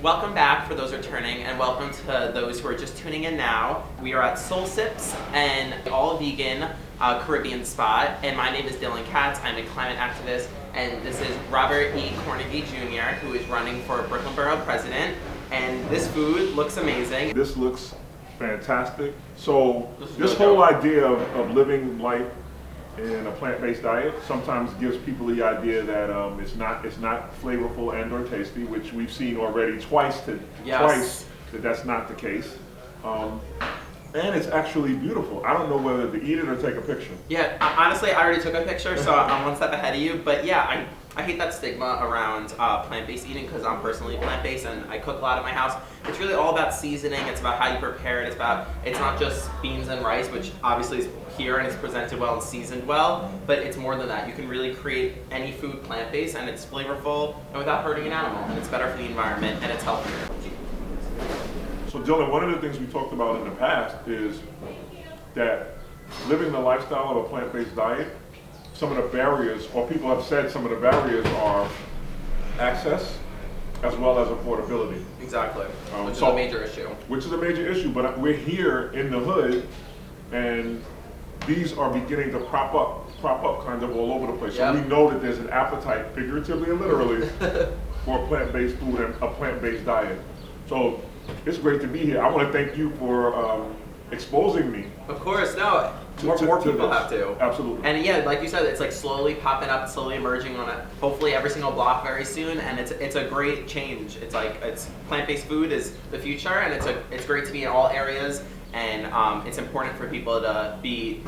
Welcome back for those returning, and welcome to those who are just tuning in now. We are at Soul Sips, an all-vegan Caribbean spot, and my name is Dylan Katz. I'm a climate activist, and this is Robert E. Cornegy Jr., who is running for Brooklyn Borough President, and this food looks amazing. This looks fantastic. So this whole idea of living life in a plant-based diet sometimes gives people the idea that it's not flavorful and or tasty, which we've seen already twice that that's not the case. And it's actually beautiful. I don't know whether to eat it or take a picture. Yeah, honestly, I already took a picture, so I'm one step ahead of you. But yeah, I hate that stigma around plant-based eating because I'm personally plant-based and I cook a lot in my house. It's really all about seasoning. It's about how you prepare it. It's not just beans and rice, which obviously is here and it's presented well and seasoned well, but it's more than that. You can really create any food plant-based and it's flavorful and without hurting an animal, and it's better for the environment and it's healthier. So Dylan, one of the things we talked about in the past is that living the lifestyle of a plant-based diet, some of the barriers, or people have said some of the barriers are access as well as affordability. Exactly, which is a major issue. Which is a major issue, but we're here in the hood and these are beginning to prop up kind of all over the place. Yep. So we know that there's an appetite, figuratively and literally, for plant-based food and a plant-based diet. So it's great to be here. I want to thank you for exposing me. Of course, no. More people have to. Absolutely. And yeah, like you said, it's like slowly popping up, slowly emerging on it. Hopefully every single block very soon, and it's a great change. It's plant-based food is the future, and it's great to be in all areas, and it's important for people to be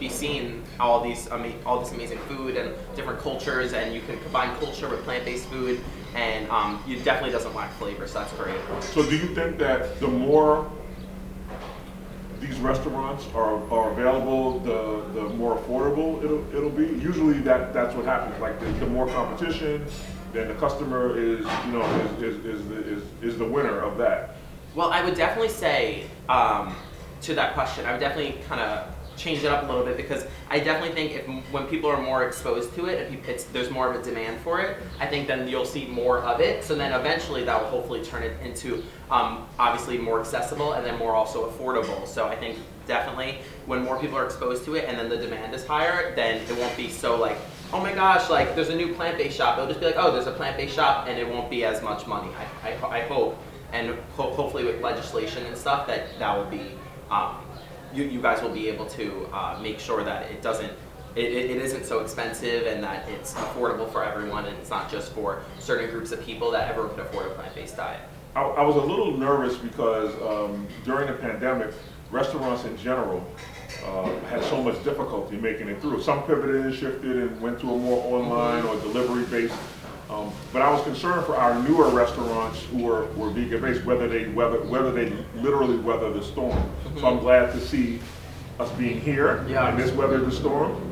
seeing all this amazing food and different cultures, and you can combine culture with plant-based food, and it definitely doesn't lack flavor, so that's great. So do you think that the more these restaurants are available, the more affordable it'll be? Usually that's what happens. Like the more competition, then the customer is the winner of that. Well, I would definitely say to that question, I would definitely kind of change it up a little bit, because I definitely think when people are more exposed to it, if there's more of a demand for it, I think then you'll see more of it. So then eventually that will hopefully turn it into obviously more accessible and then more also affordable. So I think definitely when more people are exposed to it and then the demand is higher, then it won't be so like, oh my gosh, like there's a new plant-based shop. It'll just be like, oh, there's a plant-based shop, and it won't be as much money. I hope, and hopefully with legislation and stuff that will be. You guys will be able to make sure that it isn't so expensive and that it's affordable for everyone, and it's not just for certain groups of people, that everyone can afford a plant-based diet. I was a little nervous because during the pandemic, restaurants in general had so much difficulty making it through. Some pivoted and shifted and went to a more online or delivery-based. But I was concerned for our newer restaurants who were vegan-based, whether they literally weather the storm. So I'm glad to see us being here and this weathered the storm.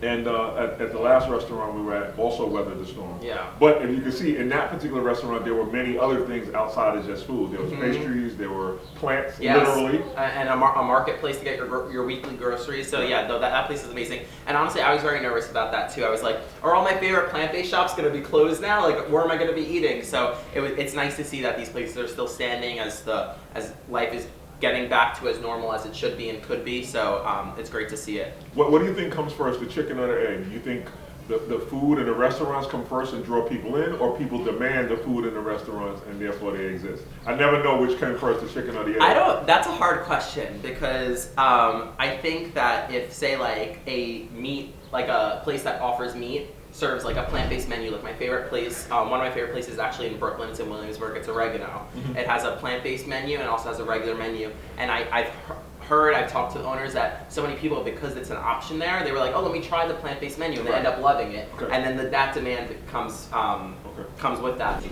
And at the last restaurant we were at also weathered the storm. Yeah. But if you can see, in that particular restaurant, there were many other things outside of just food. There was pastries, there were plants, literally. And a marketplace to get your weekly groceries. So yeah, that place is amazing. And honestly, I was very nervous about that too. I was like, are all my favorite plant-based shops going to be closed now? Like, where am I going to be eating? So it's nice to see that these places are still standing as life is getting back to as normal as it should be and could be, so it's great to see it. What do you think comes first, the chicken or the egg? Do you think the food and the restaurants come first and draw people in, or people demand the food in the restaurants and therefore they exist? I never know which came first, the chicken or the egg. That's a hard question, because I think that if, say, like a place that offers meat serves like a plant-based menu, like my favorite place, one of my favorite places is actually in Brooklyn, it's in Williamsburg, it's Oregano. It has a plant-based menu and also has a regular menu, and I've talked to the owners that so many people, because it's an option there, they were like, oh, let me try the plant-based menu, and they end up loving it. Okay. And then that demand comes with that.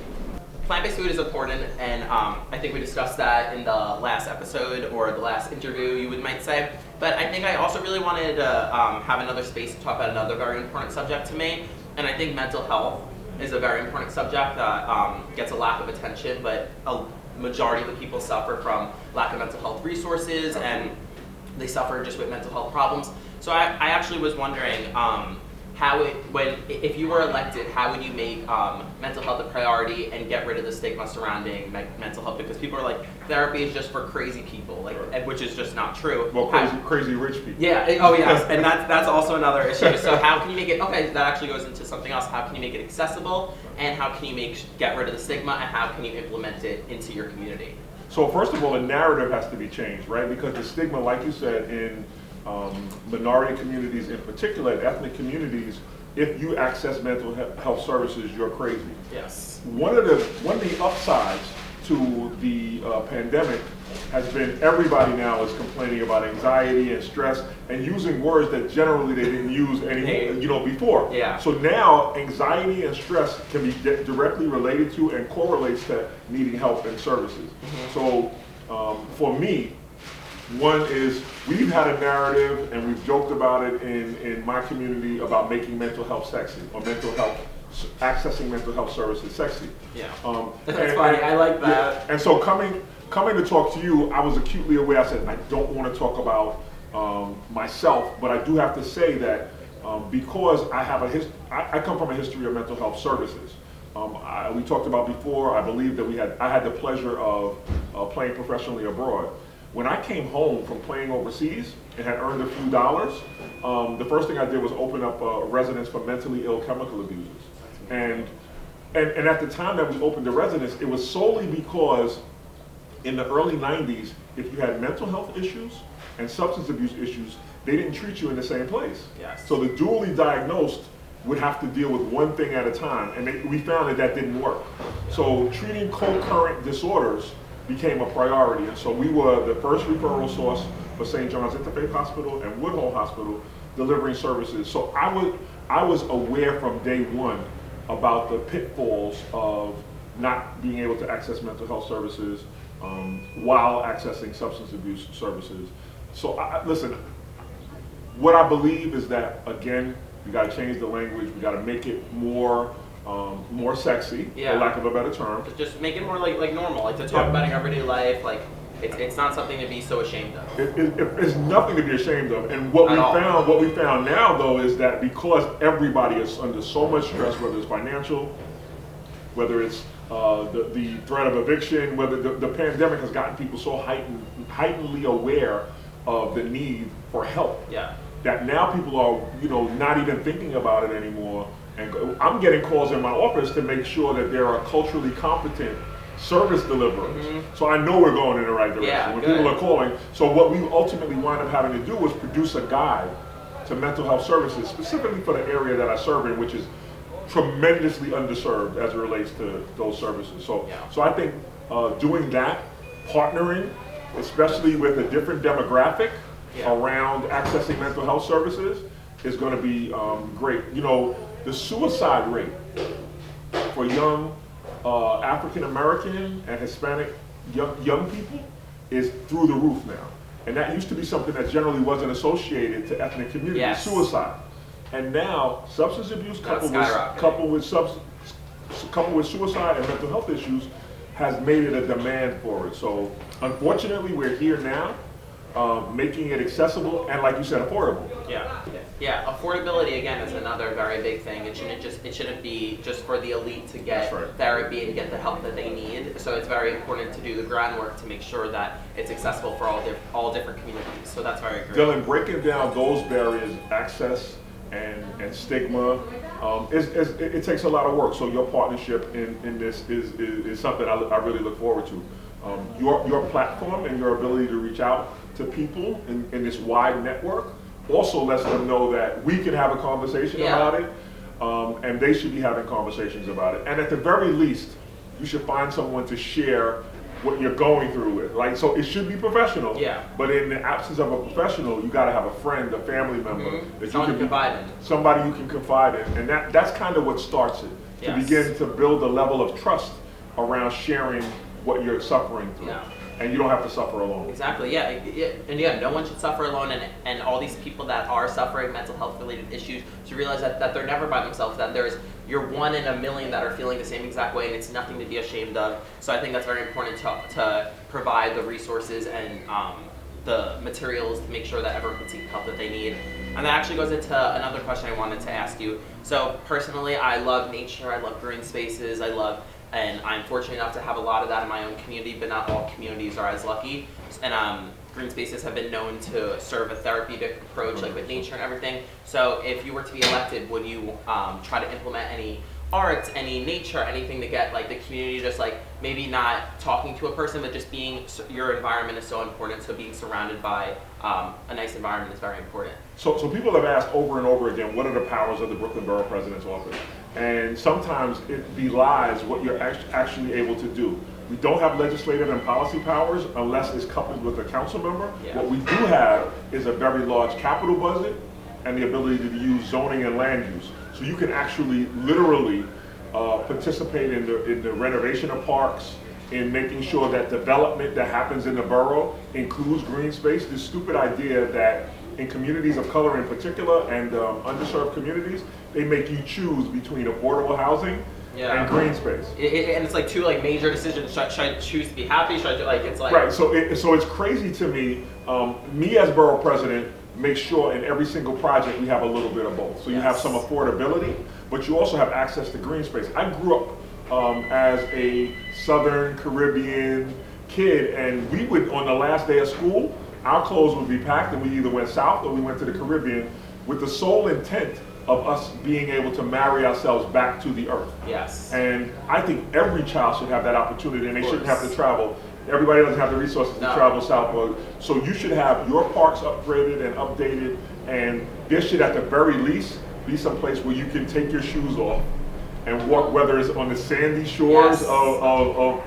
Plant-based food is important, and I think we discussed that in the last episode, or the last interview, you might say. But I think I also really wanted to have another space to talk about another very important subject to me, and I think mental health is a very important subject that gets a lack of attention, but a majority of the people suffer from lack of mental health resources, and they suffer just with mental health problems. So I actually was wondering, if you were elected, how would you make mental health a priority and get rid of the stigma surrounding mental health? Because people are like, therapy is just for crazy people, like, which is just not true. Well, crazy rich people. Yeah. Oh, yes. And that's also another issue. So how can you make it? Okay, that actually goes into something else. How can you make it accessible? And how can you get rid of the stigma? And how can you implement it into your community? So first of all, the narrative has to be changed, right? Because the stigma, like you said, in minority communities in particular, ethnic communities, if you access mental health services, you're crazy. Yes. One of the upsides to the pandemic has been everybody now is complaining about anxiety and stress and using words that generally they didn't use before. Yeah. So now anxiety and stress can be directly related to and correlates to needing help and services. Mm-hmm. So for me, one is we've had a narrative and we've joked about it in my community about making mental health sexy or accessing mental health services sexy. Yeah. That's funny. I like that. Yeah. And so coming to talk to you, I was acutely aware. I said I don't want to talk about myself, but I do have to say that because I have I come from a history of mental health services. We talked about before. I believe that I had the pleasure of playing professionally abroad. When I came home from playing overseas and had earned a few dollars, the first thing I did was open up a residence for mentally ill chemical abusers. And at the time that we opened the residence, it was solely because in the early 90s, if you had mental health issues and substance abuse issues, they didn't treat you in the same place. Yes. So the dually diagnosed would have to deal with one thing at a time, and we found that didn't work. So treating co-current disorders became a priority, and so we were the first referral source for St. John's Interfaith Hospital and Woodhull Hospital delivering services. So I was aware from day one about the pitfalls of not being able to access mental health services while accessing substance abuse services. So listen, what I believe is that, again, we got to change the language. We got to make it more sexy, for lack of a better term. Just make it more like normal, like to talk about in everyday life. Like it's not something to be so ashamed of. It's nothing to be ashamed of. And what we found now though is that because everybody is under so much stress, whether it's financial, whether it's the threat of eviction, whether the pandemic has gotten people so heightenedly aware of the need for help. Yeah. That now people are not even thinking about it anymore. And I'm getting calls in my office to make sure that there are culturally competent service deliverers. Mm-hmm. So I know we're going in the right direction when people are calling. So what we ultimately wind up having to do is produce a guide to mental health services, specifically for the area that I serve in, which is tremendously underserved as it relates to those services. So I think doing that, partnering, especially with a different demographic around accessing mental health services, is going to be great. The suicide rate for young African American and Hispanic young people is through the roof now. And that used to be something that generally wasn't associated to ethnic communities, suicide. And now substance abuse coupled with suicide and mental health issues has made it a demand for it. So unfortunately we're here now, making it accessible and, like you said, affordable. Yeah. Affordability again is another very big thing. It shouldn't be just for the elite to get therapy and get the help that they need. So it's very important to do the groundwork to make sure that it's accessible for all different communities. So that's very great. Dylan, breaking down those barriers, access and stigma, it takes a lot of work. So your partnership in this is something I really look forward to. Your platform and your ability to reach out to people in this wide network also lets them know that we can have a conversation about it, and they should be having conversations about it. And at the very least, you should find someone to share what you're going through with. Like, so it should be professional. But in the absence of a professional, you got to have a friend, a family member that you can confide in. Somebody you can confide in, and that's kind of what starts it. To begin to build a level of trust around sharing what you're suffering through. And you don't have to suffer alone. Exactly, and no one should suffer alone, and all these people that are suffering mental health related issues to realize that they're never by themselves, that you're one in a million that are feeling the same exact way, and it's nothing to be ashamed of. So I think that's very important to provide the resources and the materials to make sure that everyone can seek the help that they need. And that actually goes into another question I wanted to ask you. So personally, I love nature, I love green spaces, and I'm fortunate enough to have a lot of that in my own community, but not all communities are as lucky. And green spaces have been known to serve a therapeutic approach, like with nature and everything. So if you were to be elected, would you try to implement any art, any nature, anything to get like the community just like maybe not talking to a person, but just being, your environment is so important, so being surrounded by a nice environment is very important. So people have asked over and over again, what are the powers of the Brooklyn Borough President's office? And sometimes it belies what you're actually able to do. We don't have legislative and policy powers unless it's coupled with a council member. Yeah. What we do have is a very large capital budget and the ability to use zoning and land use. So you can actually literally participate in the renovation of parks, in making sure that development that happens in the borough includes green space. This stupid idea that in communities of color in particular and underserved communities, they make you choose between affordable housing and green space. And it's like two like major decisions. Should I choose to be happy? Should I do, like, it's like... Right, so it's crazy to me. Me as borough president, make sure in every single project we have a little bit of both. So you have some affordability, but you also have access to green space. I grew up as a Southern Caribbean kid, and we would, on the last day of school, our clothes would be packed and we either went south or we went to the Caribbean with the sole intent of us being able to marry ourselves back to the earth. Yes. And I think every child should have that opportunity, and they shouldn't have to travel. Everybody doesn't have the resources to travel southward. So you should have your parks upgraded and updated, and there should at the very least be some place where you can take your shoes off and walk, whether it's on the sandy shores of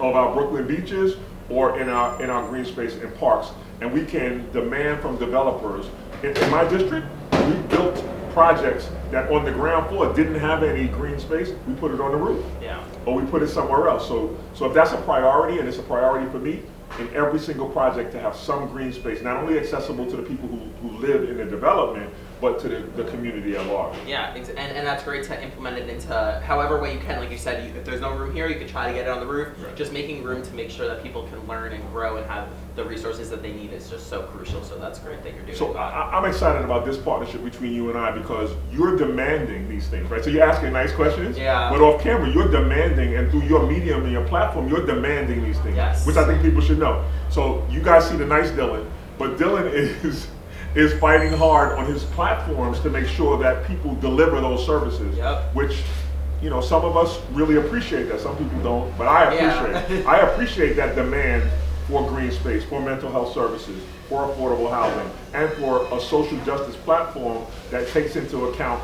our Brooklyn beaches or in our green space and parks. And we can demand from developers. In my district, we built projects that on the ground floor didn't have any green space. We put it on the roof. Yeah. Or we put it somewhere else. So if that's a priority, and it's a priority for me, in every single project to have some green space, not only accessible to the people who live in the development, but to the community at large. Yeah, and that's great to implement it into however way you can. Like you said, if there's no room here, you can try to get it on the roof. Right. Just making room to make sure that people can learn and grow and have the resources that they need is just so crucial. So that's great that you're doing so that. I'm excited about this partnership between you and I because you're demanding these things, right? So you're asking nice questions, but off camera, you're demanding, and through your medium and your platform, you're demanding these things, which I think people should know. So you guys see the nice Dylan, but Dylan is fighting hard on his platforms to make sure that people deliver those services, which, you know, some of us really appreciate that, some people don't, but I appreciate it. I appreciate that demand for green space, for mental health services, for affordable housing, and for a social justice platform that takes into account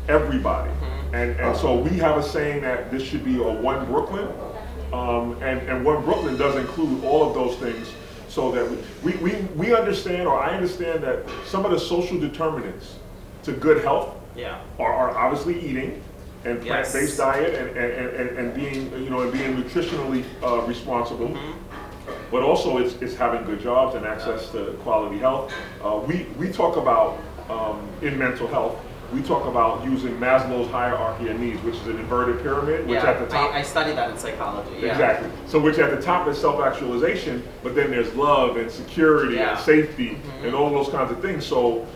everybody. And so we have a saying that this should be a One Brooklyn, and One Brooklyn does include all of those things, so that we understand, or I understand that some of the social determinants to good health are obviously eating and plant-based diet and being, you know, and being nutritionally responsible. But also it's having good jobs and access to quality health. We talk about, in mental health, we talk about using Maslow's hierarchy of needs, which is an inverted pyramid, which at the top... I studied that in psychology. Exactly. So which at the top is self-actualization, but then there's love and security and safety and all those kinds of things. So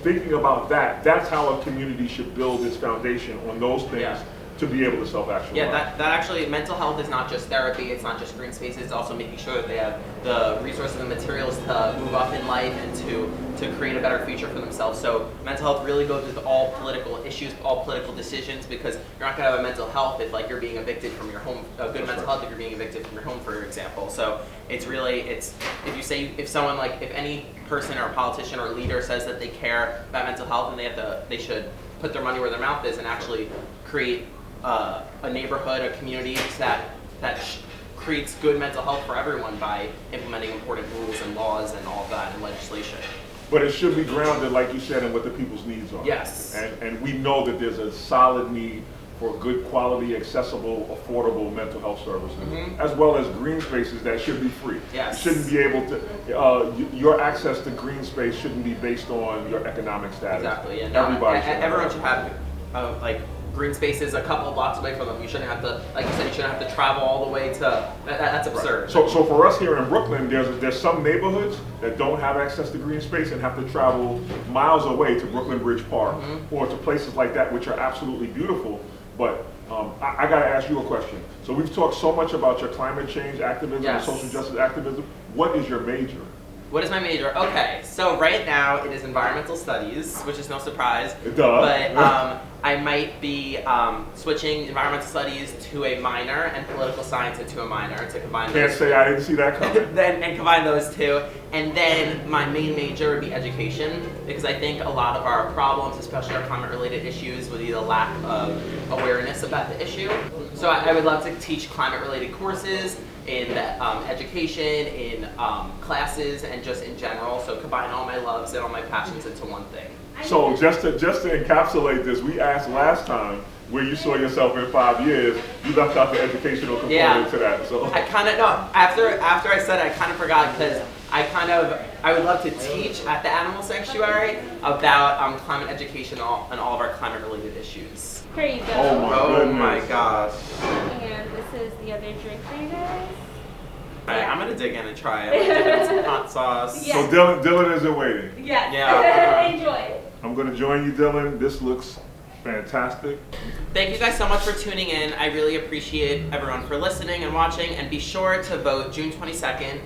thinking about that, that's how a community should build its foundation on those things. To be able to self-actualize. Yeah, that actually, mental health is not just therapy, it's not just green spaces, it's also making sure that they have the resources and materials to move up in life and to create a better future for themselves. So mental health really goes with all political issues, all political decisions, because you're not gonna have a mental health if like you're being evicted from your home, a good mental health if you're being evicted from your home, for example. So it's really, if you say, if someone like, if any person or politician or leader says that they care about mental health, and they should put their money where their mouth is and actually create a neighborhood, a community that creates good mental health for everyone by implementing important rules and laws and all of that and legislation. But it should be grounded, like you said, in what the people's needs are. Yes. And we know that there's a solid need for good quality, accessible, affordable mental health services, as well as green spaces that should be free. Yes. You shouldn't be able to, your access to green space shouldn't be based on your economic status. Exactly, Everybody should. Everyone should have, like, green spaces a couple blocks away from them. You shouldn't have to, like you said, you shouldn't have to travel all the way to, that's absurd. So for us here in Brooklyn, there's some neighborhoods that don't have access to green space and have to travel miles away to Brooklyn Bridge Park or to places like that, which are absolutely beautiful. But I got to ask you a question. So we've talked so much about your climate change activism and social justice activism. What is your major? What is my major? Okay, so right now it is environmental studies, which is no surprise. Duh. But I might be switching environmental studies to a minor and political science into a minor to combine those. Can't say I didn't see that coming. And combine those two. And then my main major would be education, because I think a lot of our problems, especially our climate-related issues, would be the lack of awareness about the issue. So I would love to teach climate-related courses in education, in classes, and just in general. So combine all my loves and all my passions into one thing. So just to encapsulate this, we asked last time where you saw yourself in 5 years. You left out the educational component to that. So I kind of, no, after I said it, I kind of forgot, because I would love to teach at the animal sanctuary about climate education and all of our climate related issues. Here you go. Oh my gosh. And this is the other drink for you guys. Alright, I'm gonna dig in and try it. I'm gonna dip it in some hot sauce. Yeah. So Dylan isn't waiting. Yes. Yeah. Enjoy it. I'm going to join you, Dylan. This looks fantastic. Thank you guys so much for tuning in. I really appreciate everyone for listening and watching, and be sure to vote June 22nd.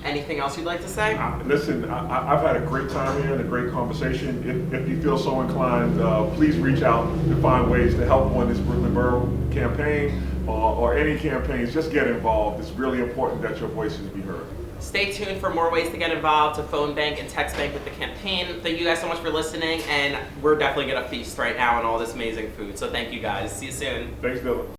Anything else you'd like to say? Listen, I've had a great time here and a great conversation. If you feel so inclined, please reach out to find ways to help on this Brooklyn Borough campaign or any campaigns. Just get involved. It's really important that your voices be heard. Stay tuned for more ways to get involved, to phone bank and text bank with the campaign. Thank you guys so much for listening, and we're definitely gonna feast right now on all this amazing food. So thank you guys. See you soon. Thanks, Dylan.